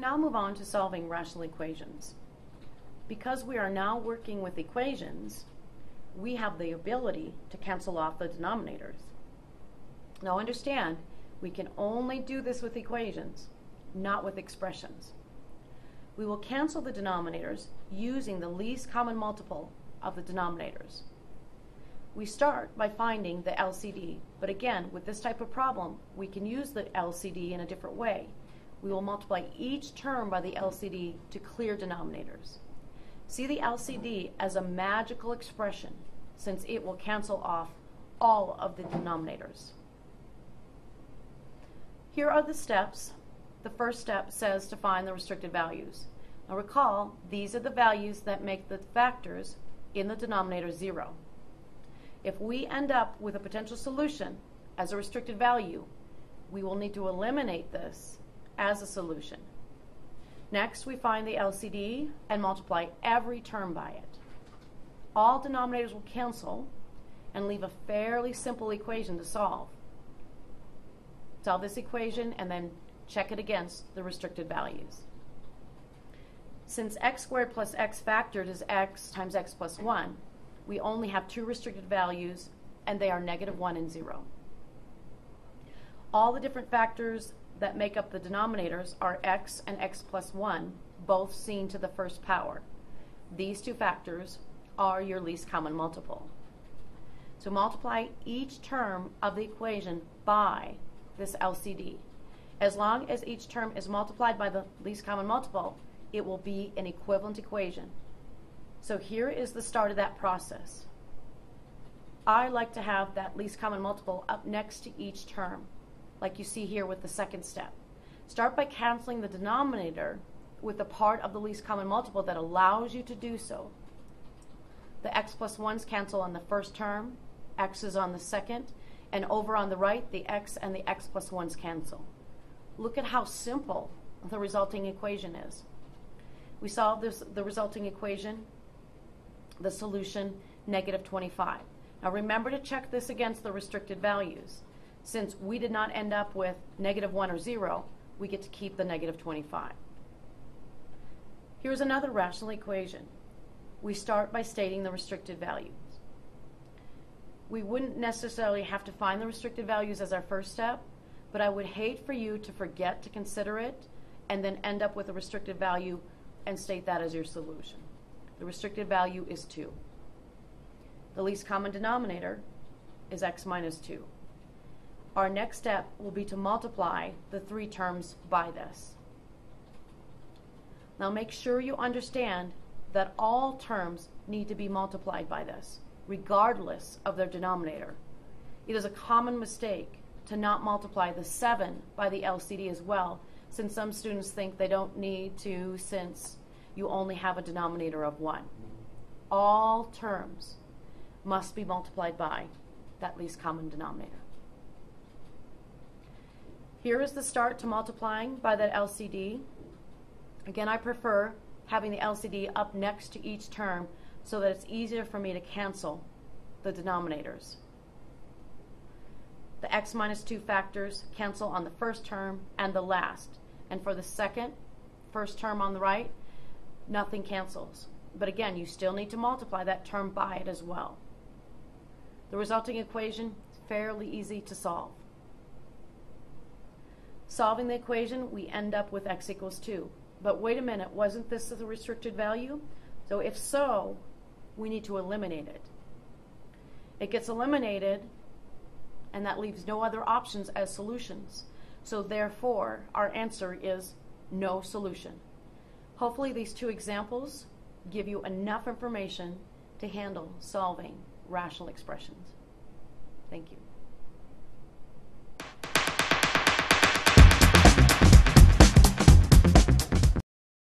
now move on to solving rational equations. Because we are now working with equations, we have the ability to cancel off the denominators. Now understand, we can only do this with equations, not with expressions. We will cancel the denominators using the least common multiple of the denominators. We start by finding the LCD, but again, with this type of problem, we can use the LCD in a different way. We will multiply each term by the LCD to clear denominators. See the LCD as a magical expression, since it will cancel off all of the denominators. Here are the steps. The first step says to find the restricted values. Now recall, these are the values that make the factors in the denominator 0. If we end up with a potential solution as a restricted value, we will need to eliminate this as a solution. Next, we find the LCD and multiply every term by it. All denominators will cancel and leave a fairly simple equation to solve. Solve this equation and then check it against the restricted values. Since x squared plus x factored is x times x plus 1, we only have two restricted values, and they are -1 and 0. All the different factors that make up the denominators are x and x plus 1, both seen to the first power. These two factors are your least common multiple. So multiply each term of the equation by this LCD. As long as each term is multiplied by the least common multiple, it will be an equivalent equation. So here is the start of that process. I like to have that least common multiple up next to each term, like you see here with the second step. Start by canceling the denominator with the part of the least common multiple that allows you to do so. The x plus 1's cancel on the first term, x is on the second, and over on the right, the x and the x plus 1's cancel. Look at how simple the resulting equation is. We solve the resulting equation, the solution, -25. Now remember to check this against the restricted values. Since we did not end up with -1 or 0, we get to keep the -25. Here's another rational equation. We start by stating the restricted values. We wouldn't necessarily have to find the restricted values as our first step, but I would hate for you to forget to consider it and then end up with a restricted value and state that as your solution. The restricted value is 2. The least common denominator is x minus 2. Our next step will be to multiply the 3 terms by this. Now make sure you understand that all terms need to be multiplied by this, regardless of their denominator. It is a common mistake to not multiply the 7 by the LCD as well, since some students think they don't need to since you only have a denominator of 1. All terms must be multiplied by that least common denominator. Here is the start to multiplying by that LCD. Again, I prefer having the LCD up next to each term so that it's easier for me to cancel the denominators. The x minus 2 factors cancel on the first term and the last. And for the first term on the right, nothing cancels. But again, you still need to multiply that term by it as well. The resulting equation is fairly easy to solve. Solving the equation, we end up with x equals 2. But wait a minute, wasn't this the restricted value? So if so, we need to eliminate it. It gets eliminated, and that leaves no other options as solutions. So therefore, our answer is no solution. Hopefully these 2 examples give you enough information to handle solving rational expressions. Thank you.